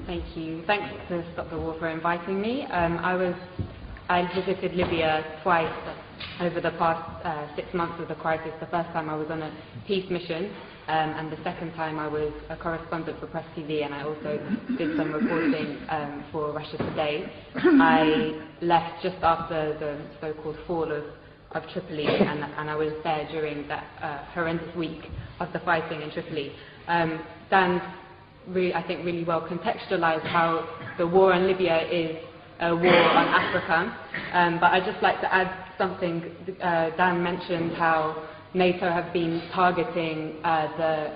Thank you. Thanks to Stop the War for inviting me. I visited Libya twice over the past 6 months of the crisis. The first time I was on a peace mission, and the second time I was a correspondent for Press TV, and I also did some reporting for Russia Today. I left just after the so-called fall of Tripoli, and I was there during that horrendous week of the fighting in Tripoli. Dan, I think, really well contextualized how the war in Libya is a war on Africa. But I'd just like to add something. Dan mentioned how NATO have been targeting the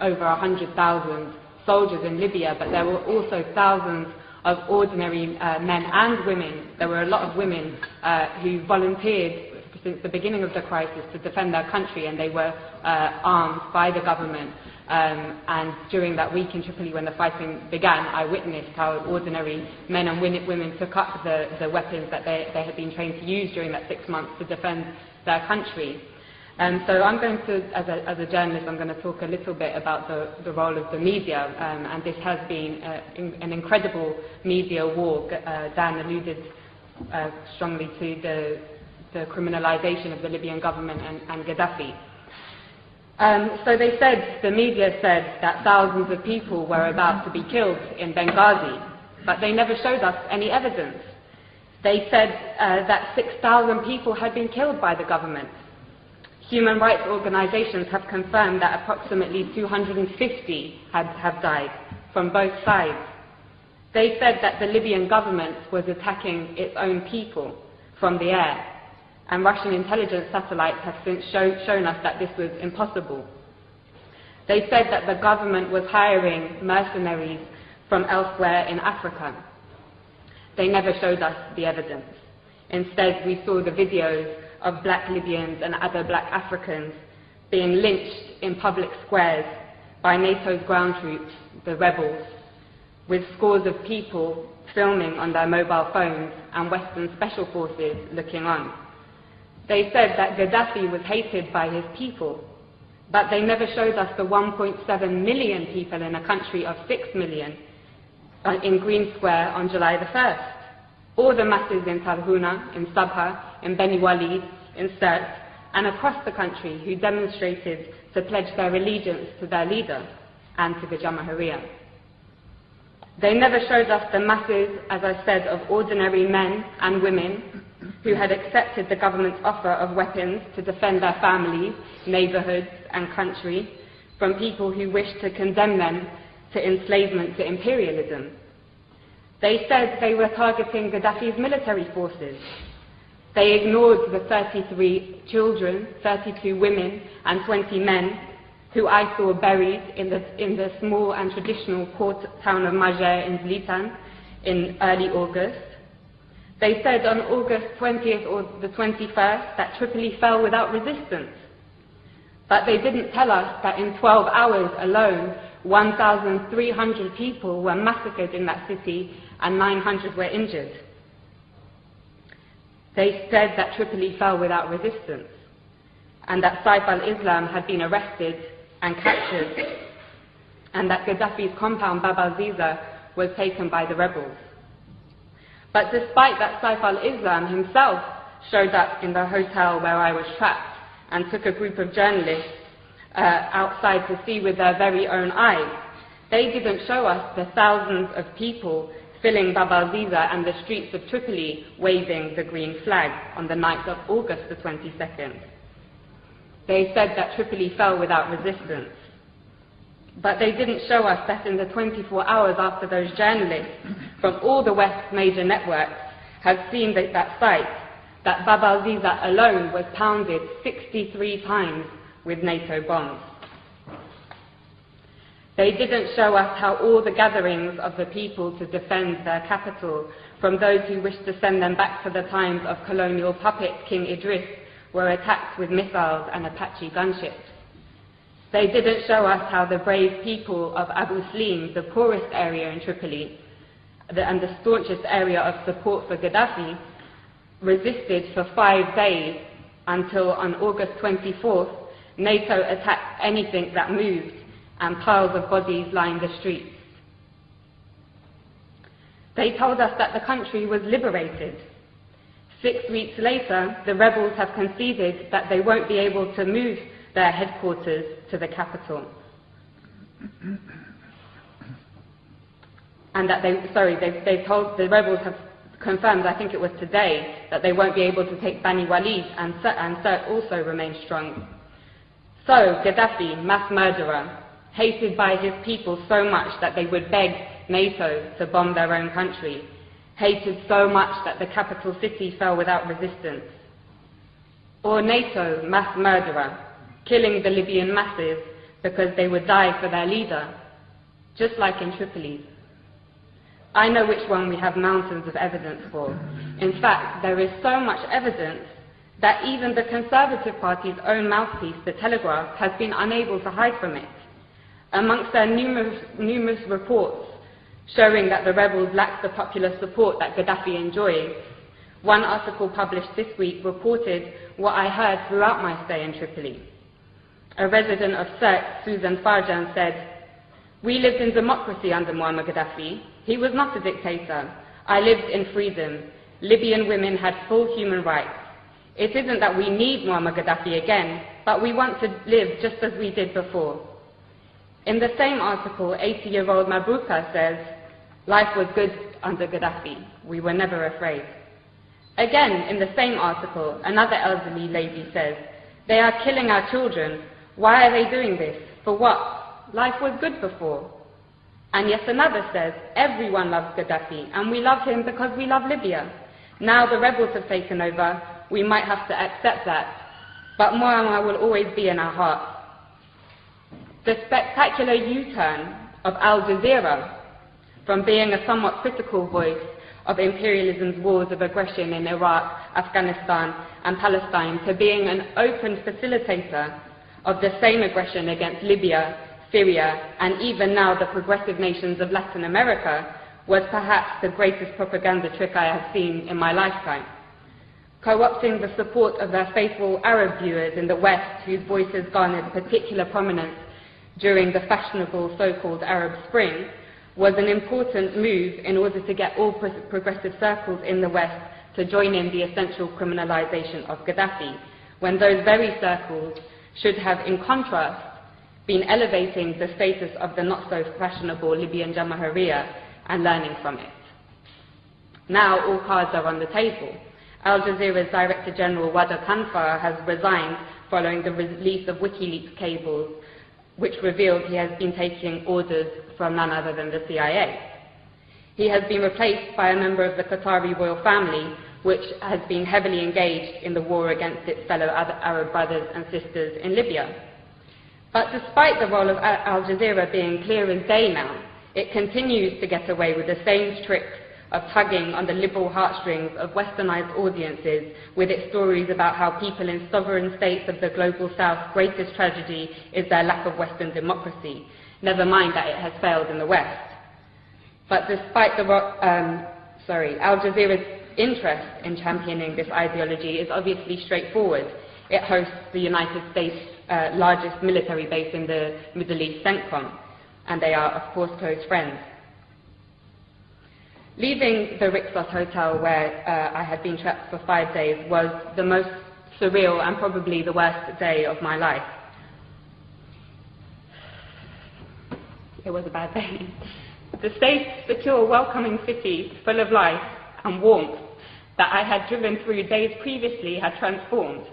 over 100,000 soldiers in Libya, but there were also thousands of ordinary men and women. There were a lot of women who volunteered since the beginning of the crisis to defend their country, and they were armed by the government. And during that week in Tripoli when the fighting began, I witnessed how ordinary men and women took up the weapons that they had been trained to use during that 6 months to defend their country. So I'm going to, as a journalist, I'm going to talk a little bit about the role of the media, and this has been an incredible media war. Dan alluded strongly to the criminalization of the Libyan government and Gaddafi. So the media said that thousands of people were about to be killed in Benghazi, but they never showed us any evidence. They said that 6,000 people had been killed by the government. Human rights organizations have confirmed that approximately 250 have died from both sides. They said that the Libyan government was attacking its own people from the air, and Russian intelligence satellites have since shown us that this was impossible. They said that the government was hiring mercenaries from elsewhere in Africa. They never showed us the evidence. Instead, we saw the videos of black Libyans and other black Africans being lynched in public squares by NATO's ground troops, the rebels, with scores of people filming on their mobile phones and Western special forces looking on. They said that Gaddafi was hated by his people, but they never showed us the 1.7 million people in a country of 6 million in Green Square on July the 1st, or the masses in Talhouna, in Sabha, in Beni Walid, in Sirte, and across the country who demonstrated to pledge their allegiance to their leader and to the Jamahiriya. They never showed us the masses, as I said, of ordinary men and women who had accepted the government's offer of weapons to defend their families, neighborhoods, and country from people who wished to condemn them to enslavement to imperialism. They said they were targeting Gaddafi's military forces. They ignored the 33 children, 32 women, and 20 men who I saw buried in the small and traditional port town of Majer in Zlitan in early August. They said on August 20th or the 21st that Tripoli fell without resistance. But they didn't tell us that in 12 hours alone, 1,300 people were massacred in that city and 900 were injured. They said that Tripoli fell without resistance and that Saif al-Islam had been arrested and captured and that Gaddafi's compound Bab al-Ziza was taken by the rebels. But despite that, Saif al-Islam himself showed up in the hotel where I was trapped and took a group of journalists outside to see with their very own eyes. They didn't show us the thousands of people filling Bab al-Ziza and the streets of Tripoli waving the green flag on the night of August the 22nd. They said that Tripoli fell without resistance. But they didn't show us that in the 24 hours after those journalists from all the West's major networks had seen that site, that Bab al-Ziza alone was pounded 63 times with NATO bombs. They didn't show us how all the gatherings of the people to defend their capital from those who wished to send them back to the times of colonial puppet King Idris were attacked with missiles and Apache gunships. They didn't show us how the brave people of Abu Slim, the poorest area in Tripoli, and the staunchest area of support for Gaddafi, resisted for 5 days until on August 24th, NATO attacked anything that moved and piles of bodies lined the streets. They told us that the country was liberated. 6 weeks later, the rebels have conceded that they won't be able to move their headquarters to the capital. And that the rebels have confirmed, I think it was today, that they won't be able to take Bani Walid, and Sirte also remains strong. So, Gaddafi, mass murderer, hated by his people so much that they would beg NATO to bomb their own country, hated so much that the capital city fell without resistance. Or NATO, mass murderer, killing the Libyan masses because they would die for their leader, just like in Tripoli. I know which one we have mountains of evidence for. In fact, there is so much evidence that even the Conservative Party's own mouthpiece, the Telegraph, has been unable to hide from it. Amongst their numerous reports showing that the rebels lacked the popular support that Gaddafi enjoys, one article published this week reported what I heard throughout my stay in Tripoli. A resident of Sirte, Susan Farjan, said, "We lived in democracy under Muammar Gaddafi. He was not a dictator. I lived in freedom. Libyan women had full human rights. It isn't that we need Muammar Gaddafi again, but we want to live just as we did before." In the same article, 80-year-old Mabruka says, "Life was good under Gaddafi. We were never afraid." Again, in the same article, another elderly lady says, "They are killing our children. Why are they doing this? For what? Life was good before." And yet another says, "Everyone loves Gaddafi, and we love him because we love Libya. Now the rebels have taken over, we might have to accept that, but Muammar will always be in our hearts." The spectacular U-turn of Al Jazeera, from being a somewhat critical voice of imperialism's wars of aggression in Iraq, Afghanistan, and Palestine, to being an open facilitator of the same aggression against Libya, Syria, and even now the progressive nations of Latin America, was perhaps the greatest propaganda trick I have seen in my lifetime. Co-opting the support of their faithful Arab viewers in the West, whose voices garnered particular prominence during the fashionable so-called Arab Spring, was an important move in order to get all progressive circles in the West to join in the essential criminalization of Gaddafi, when those very circles should have, in contrast, been elevating the status of the not-so-fashionable Libyan Jamahiriya and learning from it. Now all cards are on the table. Al Jazeera's Director General Wada Kanfar has resigned following the release of WikiLeaks cables, which revealed he has been taking orders from none other than the CIA. He has been replaced by a member of the Qatari royal family, which has been heavily engaged in the war against its fellow Arab brothers and sisters in Libya. But despite the role of Al Jazeera being clear as day now, it continues to get away with the same tricks of tugging on the liberal heartstrings of westernized audiences with its stories about how people in sovereign states of the global south's greatest tragedy is their lack of Western democracy, never mind that it has failed in the West. But despite Al Jazeera's interest in championing this ideology is obviously straightforward. It hosts the United States' largest military base in the Middle East, CENTCOM, and they are, of course, close friends. Leaving the Rixos Hotel, where I had been trapped for 5 days, was the most surreal and probably the worst day of my life. It was a bad day. The safe, secure, welcoming city, full of life and warmth that I had driven through days previously had transformed.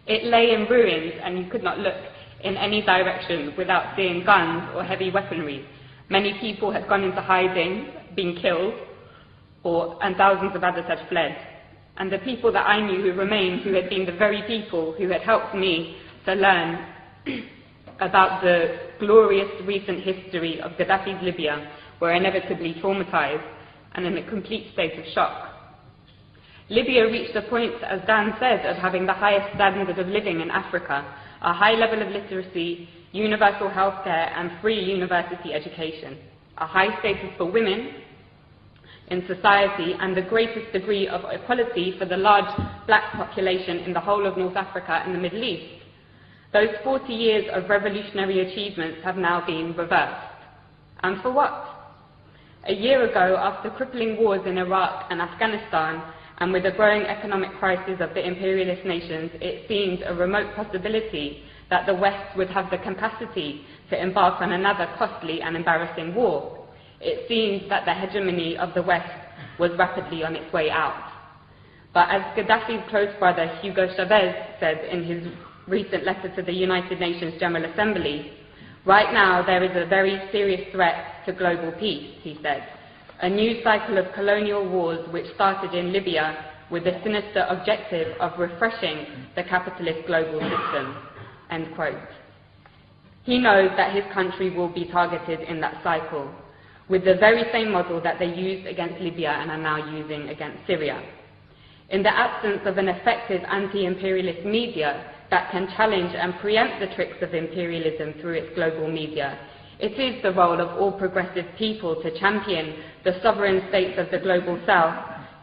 It lay in ruins, and you could not look in any direction without seeing guns or heavy weaponry. Many people had gone into hiding, been killed, and thousands of others had fled. And the people that I knew who remained, who had been the very people who had helped me to learn about the glorious recent history of Gaddafi's Libya, were inevitably traumatized and in a complete state of shock. Libya reached a point, as Dan said, of having the highest standard of living in Africa, a high level of literacy, universal healthcare, and free university education, a high status for women in society and the greatest degree of equality for the large black population in the whole of North Africa and the Middle East. Those 40 years of revolutionary achievements have now been reversed. And for what? A year ago, after crippling wars in Iraq and Afghanistan, and with the growing economic crisis of the imperialist nations, it seemed a remote possibility that the West would have the capacity to embark on another costly and embarrassing war. It seemed that the hegemony of the West was rapidly on its way out. But as Gaddafi's close brother Hugo Chavez said in his recent letter to the United Nations General Assembly, right now there is a very serious threat to global peace, he said. A new cycle of colonial wars which started in Libya with the sinister objective of refreshing the capitalist global system. End quote. He knows that his country will be targeted in that cycle, with the very same model that they used against Libya and are now using against Syria. In the absence of an effective anti-imperialist media that can challenge and preempt the tricks of imperialism through its global media, it is the role of all progressive people to champion the sovereign states of the global south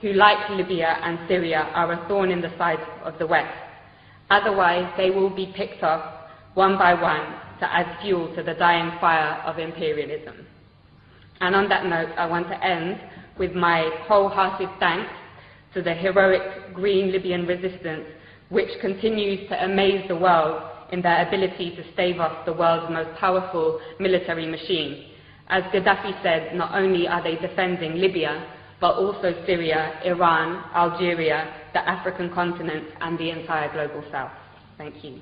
who, like Libya and Syria, are a thorn in the side of the West. Otherwise, they will be picked off one by one to add fuel to the dying fire of imperialism. And on that note, I want to end with my wholehearted thanks to the heroic green Libyan resistance, which continues to amaze the world in their ability to stave off the world's most powerful military machine. As Gaddafi said, not only are they defending Libya, but also Syria, Iran, Algeria, the African continent, and the entire global south. Thank you.